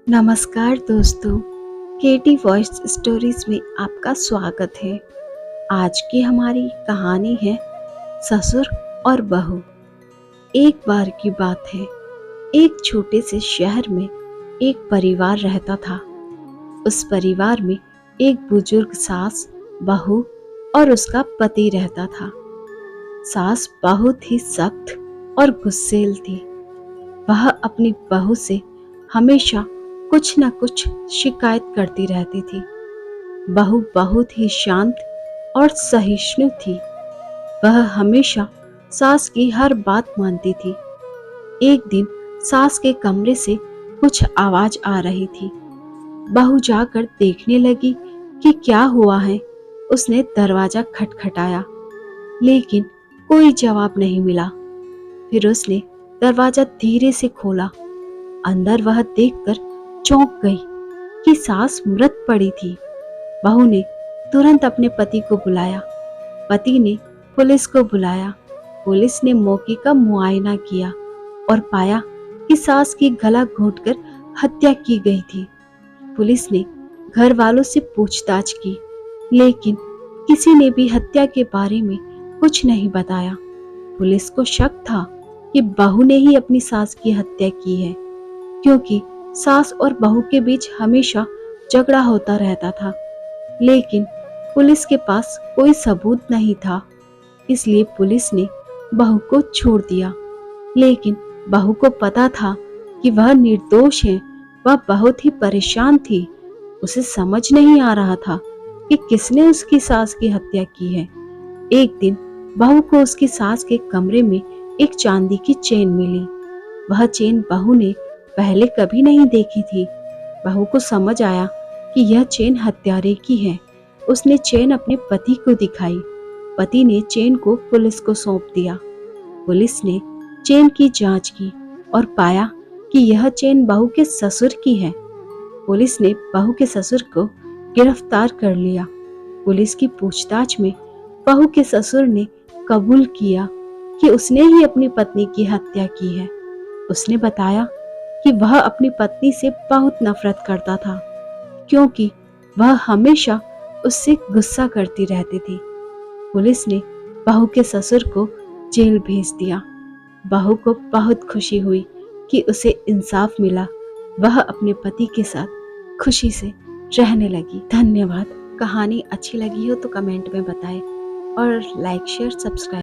नमस्कार दोस्तों, केटी voice stories में आपका स्वागत है। आज की हमारी कहानी है ससुर और बहू। एक बार की बात है, एक छोटे से शहर में एक परिवार रहता था। उस परिवार में एक बुजुर्ग सास, बहू और उसका पति रहता था। सास बहुत ही सख्त और गुस्सैल थी। वह अपनी बहू से हमेशा कुछ न कुछ शिकायत करती रहती थी। बहू बहुत ही शांत और सहिष्णु थी। वह हमेशा सास की हर बात मानती थी। एक दिन सास के कमरे से कुछ आवाज आ रही थी। बहू जाकर देखने लगी कि क्या हुआ है। उसने दरवाजा खटखटाया, लेकिन कोई जवाब नहीं मिला। फिर उसने दरवाजा धीरे से खोला। अंदर वह देखकर चौंक गई कि सास मृत पड़ी थी। बहू ने तुरंत अपने पति को बुलाया। पति ने पुलिस को बुलाया। पुलिस ने मौके का मुआयना किया और पाया कि सास की गला घोंटकर हत्या की गई थी। पुलिस ने घर वालों से पूछताछ की, लेकिन किसी ने भी हत्या के बारे में कुछ नहीं बताया। पुलिस को शक था कि बहू ने ही अपनी सास की हत्या की है, क्योंकि सास और बहू के बीच हमेशा झगड़ा होता रहता था। लेकिन पुलिस के पास कोई सबूत नहीं था, इसलिए पुलिस ने बहू को छोड़ दिया। लेकिन बहू को पता था कि वह निर्दोष है। वह बहुत ही परेशान थी। उसे समझ नहीं आ रहा था कि किसने उसकी सास की हत्या की है। एक दिन बहू को उसकी सास के कमरे में एक चांदी की चेन मिली। वह चेन बहू ने पहले कभी नहीं देखी थी। बहू को समझ आया कि यह चेन हत्यारे की है। उसने चेन अपने पति को दिखाई। पति ने चेन को पुलिस को सौंप दिया। पुलिस ने चेन की जांच की और पाया कि यह चेन बहू के ससुर की है। पुलिस ने बहू के ससुर को गिरफ्तार कर लिया। पुलिस की पूछताछ में बहू के ससुर ने कबूल किया कि उसने ही अपनी पत्नी की हत्या की है। उसने बताया कि वह अपनी पत्नी से बहुत नफरत करता था, क्योंकि वह हमेशा उससे गुस्सा करती रहती थी। पुलिस ने बहू के ससुर को जेल भेज दिया। बहू को बहुत खुशी हुई कि उसे इंसाफ मिला। वह अपने पति के साथ खुशी से रहने लगी। धन्यवाद। कहानी अच्छी लगी हो तो कमेंट में बताएं और लाइक शेयर सब्सक्राइब